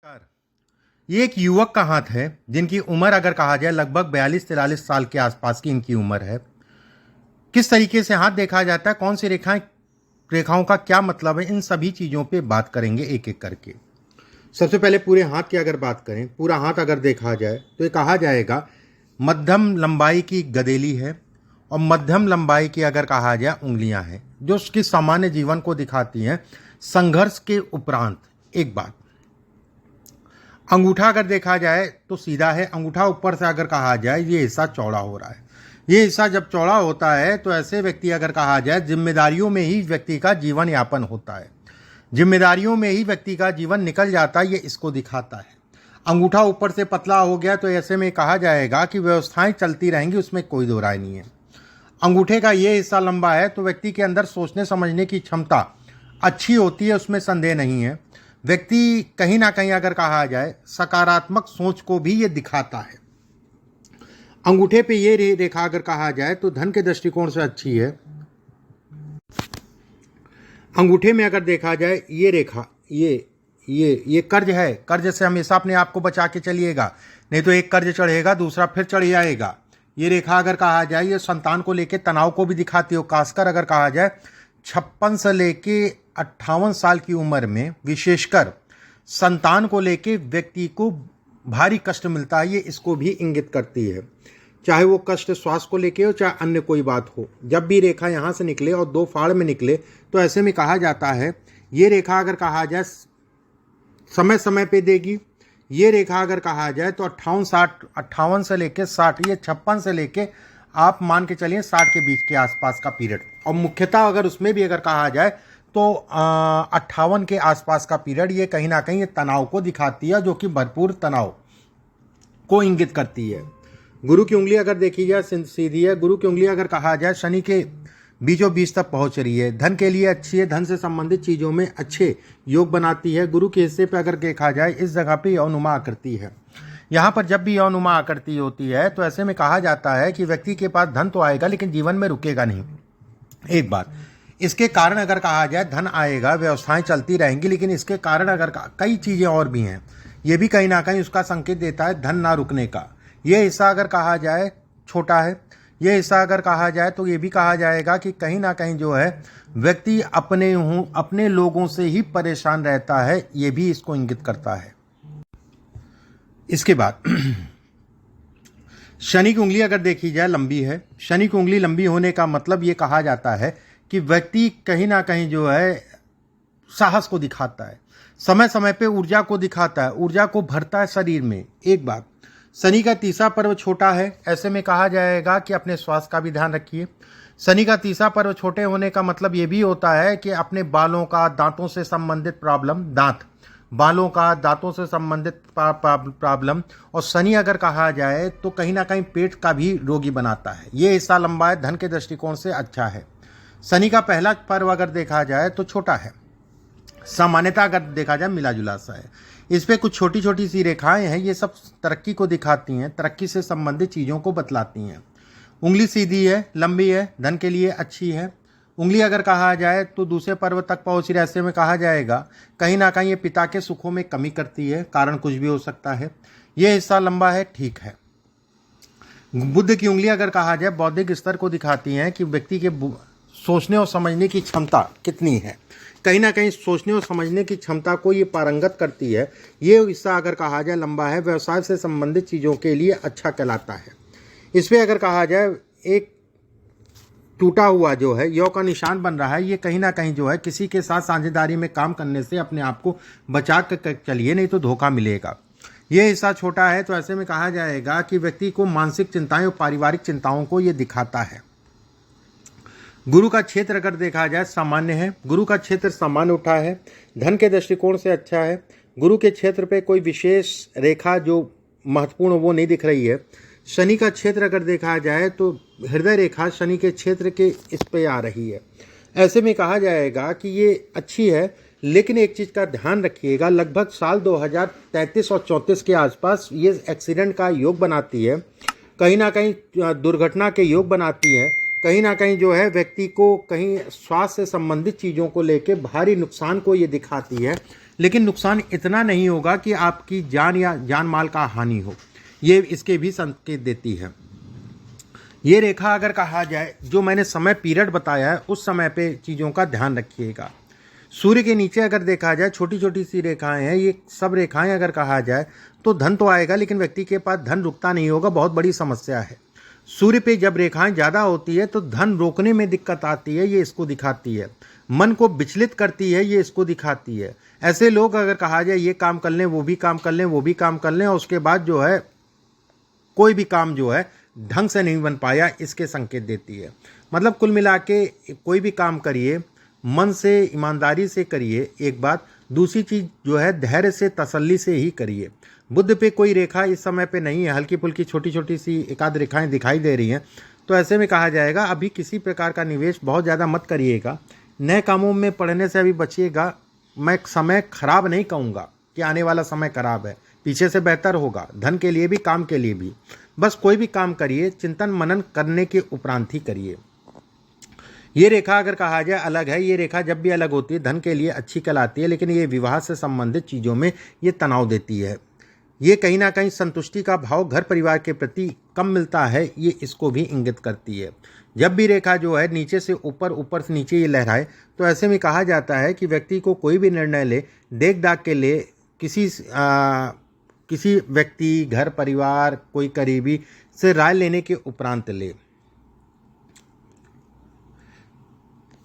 नमस्कार। ये एक युवक का हाथ है जिनकी उम्र अगर कहा जाए लगभग 42-43 साल के आसपास की इनकी उम्र है। किस तरीके से हाथ देखा जाता है, कौन सी रेखाओं का क्या मतलब है, इन सभी चीज़ों पे बात करेंगे एक एक करके। सबसे पहले पूरे हाथ की अगर बात करें, पूरा हाथ अगर देखा जाए तो ये कहा जाएगा मध्यम लंबाई की गदेली है और मध्यम लंबाई की अगर कहा जाए उंगलियां हैं जो उसकी सामान्य जीवन को दिखाती हैं। संघर्ष के उपरांत एक बात, अंगूठा अगर देखा जाए तो सीधा है, अंगूठा ऊपर से अगर कहा जाए ये हिस्सा चौड़ा हो रहा है। ये हिस्सा जब चौड़ा होता है तो ऐसे व्यक्ति अगर कहा जाए जिम्मेदारियों में ही व्यक्ति का जीवन यापन होता है, जिम्मेदारियों में ही व्यक्ति का जीवन निकल जाता है, ये इसको दिखाता है। अंगूठा ऊपर से पतला हो गया तो ऐसे में कहा जाएगा कि व्यवस्थाएं चलती रहेंगी, उसमें कोई दो राय नहीं है। अंगूठे का ये हिस्सा लंबा है तो व्यक्ति के अंदर सोचने समझने की क्षमता अच्छी होती है, उसमें संदेह नहीं है। व्यक्ति कहीं ना कहीं अगर कहा जाए सकारात्मक सोच को भी ये दिखाता है। अंगूठे पे ये रेखा अगर कहा जाए तो धन के दृष्टिकोण से अच्छी है। अंगूठे में अगर देखा जाए ये रेखा, ये कर्ज है, कर्ज से हमेशा अपने आप को बचा के चलिएगा, नहीं तो एक कर्ज चढ़ेगा दूसरा फिर चढ़ जाएगा। ये रेखा अगर कहा जाए ये संतान को लेके तनाव को भी दिखाती हो, खासकर अगर कहा जाए 56 से लेके 58 साल की उम्र में विशेषकर संतान को लेके व्यक्ति को भारी कष्ट मिलता है, ये इसको भी इंगित करती है। चाहे वो कष्ट श्वास को लेके हो चाहे अन्य कोई बात हो, जब भी रेखा यहाँ से निकले और दो फाड़ में निकले तो ऐसे में कहा जाता है ये रेखा अगर कहा जाए समय समय पे देगी। ये रेखा अगर कहा जाए तो 58 से लेके 60, ये 56 से लेके आप मान के चलिए 60 के बीच के आसपास का पीरियड, और मुख्यतः अगर उसमें भी अगर कहा जाए तो 58 के आसपास का पीरियड, ये कहीं ना कहीं ये तनाव को दिखाती है जो कि भरपूर तनाव को इंगित करती है। गुरु की उंगली अगर देखी जाए सीधी है। गुरु की उंगली अगर कहा जाए शनि के बीचों बीच तक पहुंच रही है, धन के लिए अच्छी है, धन से संबंधित चीज़ों में अच्छे योग बनाती है। गुरु के हिस्से पे अगर देखा जाए इस जगह पे यौनुमा आकृति है। यहाँ पर जब भी यौनुमा आकृति होती है तो ऐसे में कहा जाता है कि व्यक्ति के पास धन तो आएगा लेकिन जीवन में रुकेगा नहीं। एक बात, इसके कारण अगर कहा जाए धन आएगा, व्यवस्थाएं चलती रहेंगी, लेकिन इसके कारण अगर कई चीज़ें और भी हैं, ये भी कहीं ना कहीं उसका संकेत देता है धन ना रुकने का। ये हिस्सा अगर कहा जाए छोटा है, ये हिस्सा अगर कहा जाए तो ये भी कहा जाएगा कि कहीं ना कहीं जो है व्यक्ति अपने लोगों से ही परेशान रहता है, ये भी इसको इंगित करता है। इसके बाद शनि की उंगली अगर देखी जाए लंबी है। शनि की उंगली लंबी होने का मतलब ये कहा जाता है कि व्यक्ति कहीं ना कहीं जो है साहस को दिखाता है, समय समय पे ऊर्जा को दिखाता है, ऊर्जा को भरता है शरीर में। एक बात, शनि का तीसरा पर्व छोटा है, ऐसे में कहा जाएगा कि अपने स्वास्थ्य का भी ध्यान रखिए। शनि का तीसरा पर्व छोटे होने का मतलब ये भी होता है कि अपने बालों का, दांतों से संबंधित प्रॉब्लम, बालों का, दांतों से संबंधित प्रॉब्लम, और शनि अगर कहा जाए तो कहीं ना कहीं पेट का भी रोगी बनाता है। ये हिस्सा लंबा है, धन के दृष्टिकोण से अच्छा है। शनि का पहला पर्व अगर देखा जाए तो छोटा है, सामान्यता अगर देखा जाए मिला जुला सा है। इस पे कुछ छोटी छोटी सी रेखाएं हैं, ये सब तरक्की को दिखाती हैं, तरक्की से संबंधित चीज़ों को बतलाती हैं। उंगली सीधी है, लंबी है, धन के लिए अच्छी है। उंगली अगर कहा जाए तो दूसरे पर्व तक पहुंच रही, ऐसे में कहा जाएगा कहीं ना कहीं ये पिता के सुखों में कमी करती है, कारण कुछ भी हो सकता है। ये हिस्सा लंबा है, ठीक है। बुद्ध की उंगली अगर कहा जाए बौद्धिक स्तर को दिखाती हैं कि व्यक्ति के सोचने और समझने की क्षमता कितनी है, कहीं ना कहीं सोचने और समझने की क्षमता को ये पारंगत करती है। ये हिस्सा अगर कहा जाए लंबा है, व्यवसाय से संबंधित चीज़ों के लिए अच्छा कहलाता है। इस पर अगर कहा जाए एक टूटा हुआ जो है यौ का निशान बन रहा है, ये कहीं ना कहीं जो है किसी के साथ साझेदारी में काम करने से अपने आप को बचा कर चलिए, नहीं तो धोखा मिलेगा। ये हिस्सा छोटा है तो ऐसे में कहा जाएगा कि व्यक्ति को मानसिक चिंताएं और पारिवारिक चिंताओं को ये दिखाता है। गुरु का क्षेत्र अगर देखा जाए सामान्य है, गुरु का क्षेत्र सामान्य उठा है, धन के दृष्टिकोण से अच्छा है। गुरु के क्षेत्र पे कोई विशेष रेखा जो महत्वपूर्ण वो नहीं दिख रही है। शनि का क्षेत्र अगर देखा जाए तो हृदय रेखा शनि के क्षेत्र के इस पे आ रही है। ऐसे में कहा जाएगा कि ये अच्छी है, लेकिन एक चीज़ का ध्यान रखिएगा, लगभग साल 2033 और 34 के आसपास ये एक्सीडेंट का योग बनाती है, कहीं ना कहीं दुर्घटना के योग बनाती है, कहीं ना कहीं जो है व्यक्ति को कहीं स्वास्थ्य से संबंधित चीज़ों को लेके भारी नुकसान को ये दिखाती है। लेकिन नुकसान इतना नहीं होगा कि आपकी जान या जान माल का हानि हो। ये इसके भी संकेत देती है। ये रेखा अगर कहा जाए, जो मैंने समय पीरियड बताया है उस समय पे चीज़ों का ध्यान रखिएगा। सूर्य के नीचे अगर देखा जाए छोटी छोटी सी रेखाएं हैं, ये सब रेखाएं अगर कहा जाए तो धन तो आएगा, लेकिन व्यक्ति के पास धन रुकता नहीं होगा, बहुत बड़ी समस्या है। सूर्य पे जब रेखाएं ज़्यादा होती है तो धन रोकने में दिक्कत आती है, ये इसको दिखाती है। मन को विचलित करती है, ये इसको दिखाती है। ऐसे लोग अगर कहा जाए ये काम कर लें, वो भी काम कर लें, वो भी काम कर लें, और उसके बाद जो है कोई भी काम जो है ढंग से नहीं बन पाया, इसके संकेत देती है। मतलब कुल मिला के कोई भी काम करिए, मन से ईमानदारी से करिए, एक बात। दूसरी चीज़ जो है धैर्य से तसल्ली से ही करिए। बुध पे कोई रेखा इस समय पे नहीं है, हल्की फुल्की छोटी छोटी सी एकाध रेखाएं दिखाई दे रही हैं, तो ऐसे में कहा जाएगा अभी किसी प्रकार का निवेश बहुत ज़्यादा मत करिएगा। नए कामों में पड़ने से अभी बचिएगा। मैं समय खराब नहीं कहूँगा कि आने वाला समय खराब है, पीछे से बेहतर होगा, धन के लिए भी काम के लिए भी। बस कोई भी काम करिए चिंतन मनन करने के उपरांत ही करिए। ये रेखा अगर कहा जाए अलग है, ये रेखा जब भी अलग होती है धन के लिए अच्छी कहलाती है, लेकिन ये विवाह से संबंधित चीज़ों में ये तनाव देती है। ये कहीं ना कहीं संतुष्टि का भाव घर परिवार के प्रति कम मिलता है, ये इसको भी इंगित करती है। जब भी रेखा जो है नीचे से ऊपर, ऊपर से नीचे ये लहराए, तो ऐसे में कहा जाता है कि व्यक्ति को कोई भी निर्णय ले, देख दाख के ले, किसी व्यक्ति, घर परिवार, कोई करीबी से राय लेने के उपरांत ले।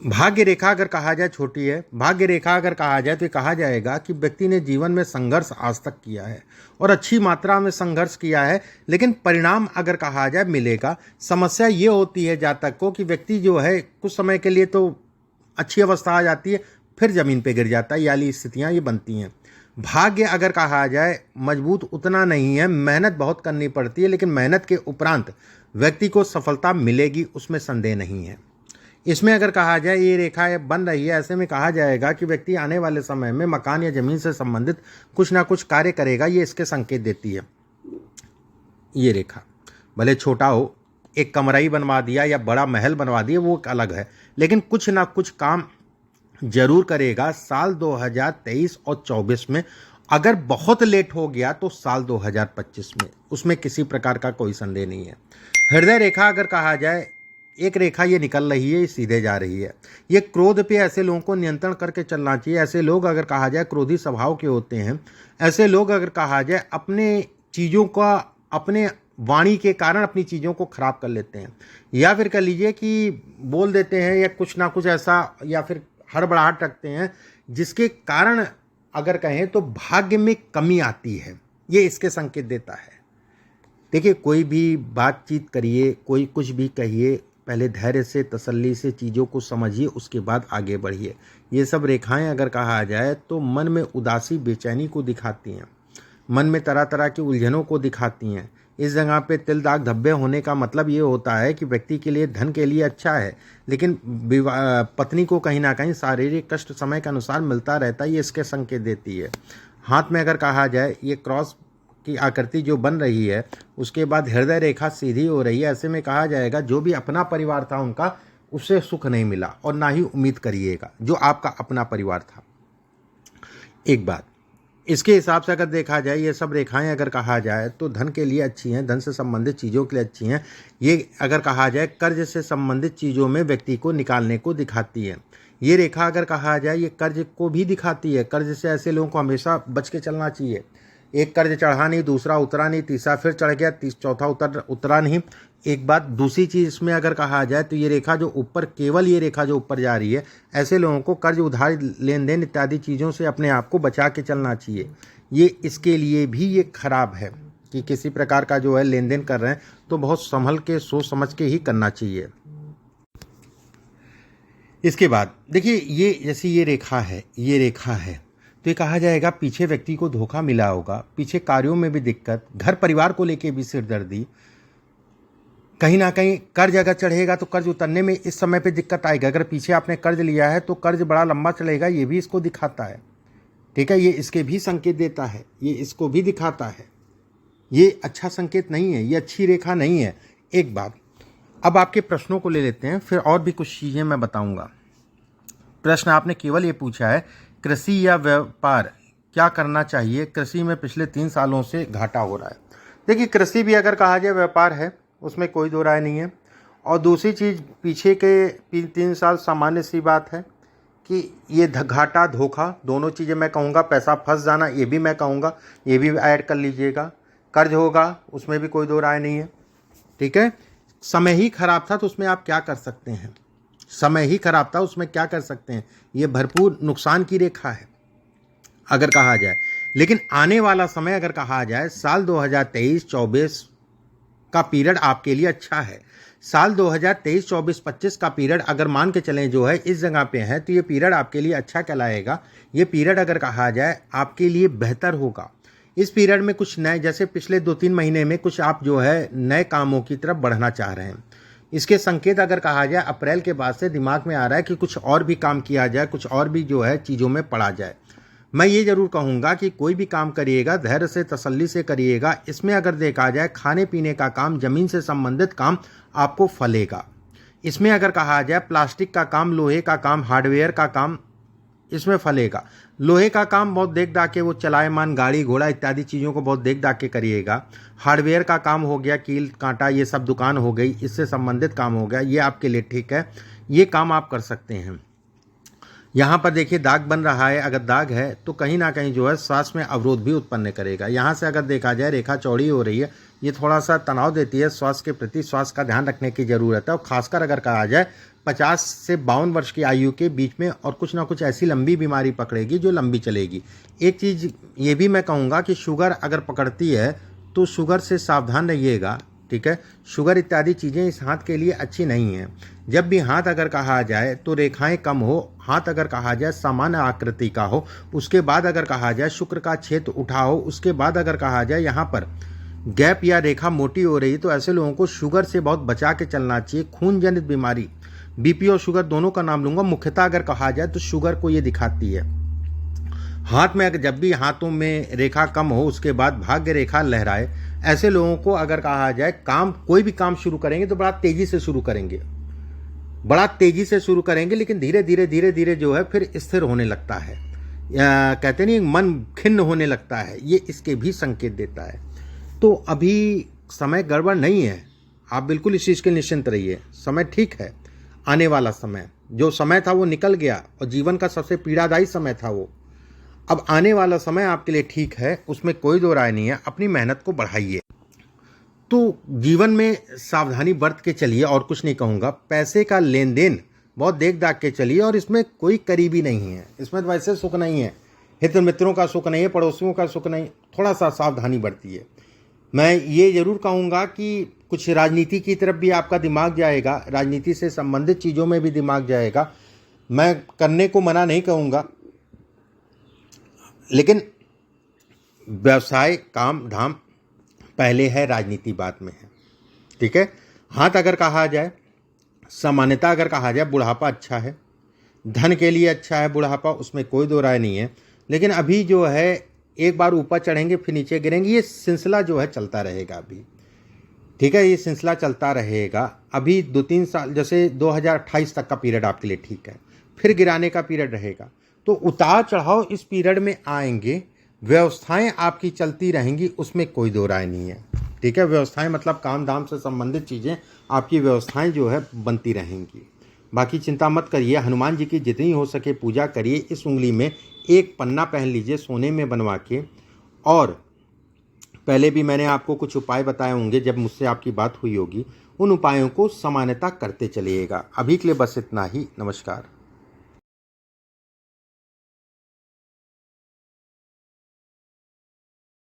भाग्य रेखा अगर कहा जाए छोटी है, भाग्य रेखा अगर कहा जाए तो कहा जाएगा कि व्यक्ति ने जीवन में संघर्ष आज तक किया है और अच्छी मात्रा में संघर्ष किया है, लेकिन परिणाम अगर कहा जाए मिलेगा। समस्या ये होती है जातक को कि व्यक्ति जो है कुछ समय के लिए तो अच्छी अवस्था आ जाती है, फिर जमीन पे गिर जाता है, यानी स्थितियाँ ये बनती हैं। भाग्य अगर कहा जाए मजबूत उतना नहीं है, मेहनत बहुत करनी पड़ती है, लेकिन मेहनत के उपरांत व्यक्ति को सफलता मिलेगी, उसमें संदेह नहीं है। इसमें अगर कहा जाए ये रेखा बन रही है, ऐसे में कहा जाएगा कि व्यक्ति आने वाले समय में मकान या जमीन से संबंधित कुछ ना कुछ कार्य करेगा, ये इसके संकेत देती है। ये रेखा भले छोटा हो, एक कमरा ही बनवा दिया या बड़ा महल बनवा दिया, वो अलग है, लेकिन कुछ ना कुछ काम जरूर करेगा साल 2023 और 24 में। अगर बहुत लेट हो गया तो साल 2025 में, उसमें किसी प्रकार का कोई संदेह नहीं है। हृदय रेखा अगर कहा जाए, एक रेखा ये निकल रही है, ये सीधे जा रही है। ये क्रोध पे ऐसे लोगों को नियंत्रण करके चलना चाहिए। ऐसे लोग अगर कहा जाए क्रोधी स्वभाव के होते हैं। ऐसे लोग अगर कहा जाए अपने चीज़ों का, अपने वाणी के कारण अपनी चीज़ों को खराब कर लेते हैं, या फिर कह लीजिए कि बोल देते हैं या कुछ ना कुछ ऐसा, या फिर हड़बड़ाहट रखते हैं, जिसके कारण अगर कहें तो भाग्य में कमी आती है, ये इसके संकेत देता है। देखिए, कोई भी बातचीत करिए, कोई कुछ भी कहिए, पहले धैर्य से तसल्ली से चीज़ों को समझिए, उसके बाद आगे बढ़िए। ये सब रेखाएं अगर कहा जाए तो मन में उदासी, बेचैनी को दिखाती हैं, मन में तरह तरह की उलझनों को दिखाती हैं। इस जगह पे तिल दाग धब्बे होने का मतलब ये होता है कि व्यक्ति के लिए धन के लिए अच्छा है, लेकिन पत्नी को कहीं ना कहीं शारीरिक कष्ट समय के अनुसार मिलता रहता है, ये इसके संकेत देती है। हाथ में अगर कहा जाए ये क्रॉस की आकृति जो बन रही है, उसके बाद हृदय रेखा सीधी हो रही है, ऐसे में कहा जाएगा जो भी अपना परिवार था उनका, उससे सुख नहीं मिला, और ना ही उम्मीद करिएगा जो आपका अपना परिवार था। एक बात इसके हिसाब से अगर देखा जाए, ये सब रेखाएं अगर कहा जाए तो धन के लिए अच्छी हैं, धन से संबंधित चीज़ों के लिए अच्छी हैं। ये अगर कहा जाए कर्ज से संबंधित चीज़ों में व्यक्ति को निकालने को दिखाती है। ये रेखा अगर कहा जाए ये कर्ज को भी दिखाती है। कर्ज से ऐसे लोगों को हमेशा बच के चलना चाहिए। एक कर्ज चढ़ा नहीं, दूसरा उतरा नहीं, तीसरा फिर चढ़ गया, चौथा उतरा नहीं। एक बात दूसरी चीज़ इसमें अगर कहा जाए तो ये रेखा जो ऊपर, केवल ये रेखा जो ऊपर जा रही है, ऐसे लोगों को कर्ज, उधार, लेन देन इत्यादि चीज़ों से अपने आप को बचा के चलना चाहिए। ये इसके लिए भी ये खराब है कि किसी प्रकार का जो है लेन देन कर रहे हैं तो बहुत संभल के, सोच समझ के ही करना चाहिए। इसके बाद देखिए, ये जैसी ये रेखा है, ये रेखा है, तो ये कहा जाएगा पीछे व्यक्ति को धोखा मिला होगा, पीछे कार्यों में भी दिक्कत, घर परिवार को लेके भी सिरदर्दी, कहीं ना कहीं कर्ज अगर चढ़ेगा तो कर्ज उतरने में इस समय पे दिक्कत आएगी। अगर पीछे आपने कर्ज लिया है तो कर्ज बड़ा लंबा चलेगा, ये भी इसको दिखाता है। ठीक है, ये इसके भी संकेत देता है, ये इसको भी दिखाता है। ये अच्छा संकेत नहीं है, ये अच्छी रेखा नहीं है। एक बात, अब आपके प्रश्नों को ले लेते हैं, फिर और भी कुछ चीज़ें मैं बताऊंगा। प्रश्न आपने केवल ये पूछा है कृषि या व्यापार क्या करना चाहिए। कृषि में पिछले 3 सालों से घाटा हो रहा है। देखिए, कृषि भी अगर कहा जाए व्यापार है, उसमें कोई दो राय नहीं है। और दूसरी चीज़, पीछे के 3 साल सामान्य सी बात है कि ये घाटा धोखा दोनों चीज़ें मैं कहूँगा, पैसा फंस जाना ये भी मैं कहूँगा, ये भी ऐड कर लीजिएगा। कर्ज होगा, उसमें भी कोई दो राय नहीं है। ठीक है, समय ही खराब था तो उसमें आप क्या कर सकते हैं। समय ही खराब था, उसमें क्या कर सकते हैं। ये भरपूर नुकसान की रेखा है अगर कहा जाए। लेकिन आने वाला समय अगर कहा जाए, साल 2023-24 का पीरियड आपके लिए अच्छा है। साल 2023-24-25 का पीरियड अगर मान के चलें जो है इस जगह पे है, तो ये पीरियड आपके लिए अच्छा कहलाएगा। ये पीरियड अगर कहा जाए आपके लिए बेहतर होगा। इस पीरियड में कुछ नए, जैसे पिछले 2-3 महीने में कुछ आप जो है नए कामों की तरफ बढ़ना चाह रहे हैं। इसके संकेत अगर कहा जाए अप्रैल के बाद से दिमाग में आ रहा है कि कुछ और भी काम किया जाए, कुछ और भी जो है चीज़ों में पड़ा जाए। मैं ये जरूर कहूँगा कि कोई भी काम करिएगा धैर्य से, तसल्ली से करिएगा। इसमें अगर देखा जाए खाने पीने का काम, जमीन से संबंधित काम आपको फलेगा। इसमें अगर कहा जाए प्लास्टिक का काम, लोहे का काम, हार्डवेयर का काम, इसमें फलेगा। लोहे का काम बहुत देख दाख के, वो चलायमान गाड़ी घोड़ा इत्यादि चीज़ों को बहुत देख दाख के करिएगा। हार्डवेयर का काम हो गया, कील कांटा ये सब दुकान हो गई, इससे संबंधित काम हो गया, ये आपके लिए ठीक है, ये काम आप कर सकते हैं। यहाँ पर देखिए दाग बन रहा है, अगर दाग है तो कहीं ना कहीं जो है श्वास में अवरोध भी उत्पन्न करेगा। यहाँ से अगर देखा जाए रेखा चौड़ी हो रही है, ये थोड़ा सा तनाव देती है। स्वास्थ्य के प्रति स्वास्थ्य का ध्यान रखने की ज़रूरत है। और खासकर अगर कहा जाए 50 से 52 वर्ष की आयु के बीच में, और कुछ ना कुछ ऐसी लंबी बीमारी पकड़ेगी जो लंबी चलेगी। एक चीज़ ये भी मैं कहूँगा कि शुगर अगर पकड़ती है तो शुगर से सावधान रहिएगा। ठीक है, शुगर इत्यादि चीज़ें इस हाथ के लिए अच्छी नहीं हैं। जब भी हाथ अगर कहा जाए तो रेखाएं कम हो, हाथ अगर कहा जाए सामान्य आकृति का हो, उसके बाद अगर कहा जाए शुक्र का क्षेत्र उठा हो, उसके बाद अगर कहा जाए यहाँ पर गैप या रेखा मोटी हो रही, तो ऐसे लोगों को शुगर से बहुत बचा के चलना चाहिए। खून जनित बीमारी, बीपी और शुगर दोनों का नाम लूंगा, मुख्यतः अगर कहा जाए तो शुगर को ये दिखाती है। हाथ में अगर जब भी हाथों में रेखा कम हो, उसके बाद भाग्य रेखा लहराए, ऐसे लोगों को अगर कहा जाए काम, कोई भी काम शुरू करेंगे तो बड़ा तेजी से शुरू करेंगे, बड़ा तेजी से शुरू करेंगे, लेकिन धीरे धीरे धीरे धीरे जो है फिर स्थिर होने लगता है। कहते नहीं मन खिन्न होने लगता है, ये इसके भी संकेत देता है। तो अभी समय गड़बड़ नहीं है, आप बिल्कुल इस चीज़ के निश्चिंत रहिए। समय ठीक है। आने वाला समय, जो समय था वो निकल गया और जीवन का सबसे पीड़ादायी समय था वो। अब आने वाला समय आपके लिए ठीक है, उसमें कोई दो राय नहीं है। अपनी मेहनत को बढ़ाइए। तो जीवन में सावधानी बरत के चलिए, और कुछ नहीं कहूँगा। पैसे का लेन देन बहुत देख दाख के चलिए, और इसमें कोई करीबी नहीं है। इसमें तो वैसे सुख नहीं है, हित मित्रों का सुख नहीं है, पड़ोसियों का सुख नहीं। थोड़ा सा सावधानी बरतिए। मैं ये जरूर कहूँगा कि कुछ राजनीति की तरफ भी आपका दिमाग जाएगा, राजनीति से संबंधित चीज़ों में भी दिमाग जाएगा। मैं करने को मना नहीं कहूँगा, लेकिन व्यवसाय काम धाम पहले है, राजनीति बाद में है। ठीक है। हाथ अगर कहा जाए, सामान्यता अगर कहा जाए, बुढ़ापा अच्छा है, धन के लिए अच्छा है बुढ़ापा, उसमें कोई दो राय नहीं है। लेकिन अभी जो है एक बार ऊपर चढ़ेंगे फिर नीचे गिरेंगे, ये सिलसिला जो है चलता रहेगा अभी। ठीक है, ये सिलसिला चलता रहेगा। अभी 2-3 साल, जैसे 2028 तक का पीरियड आपके लिए ठीक है, फिर गिराने का पीरियड रहेगा। तो उतार चढ़ाव इस पीरियड में आएंगे, व्यवस्थाएं आपकी चलती रहेंगी, उसमें कोई दो राय नहीं है। ठीक है, व्यवस्थाएं मतलब काम धाम से संबंधित चीज़ें, आपकी व्यवस्थाएं जो है बनती रहेंगी। बाकी चिंता मत करिए। हनुमान जी की जितनी हो सके पूजा करिए। इस उंगली में एक पन्ना पहन लीजिए सोने में बनवा के, और पहले भी मैंने आपको कुछ उपाय बताए होंगे जब मुझसे आपकी बात हुई होगी, उन उपायों को सामान्यता करते चलिएगा। अभी के लिए बस इतना ही। नमस्कार।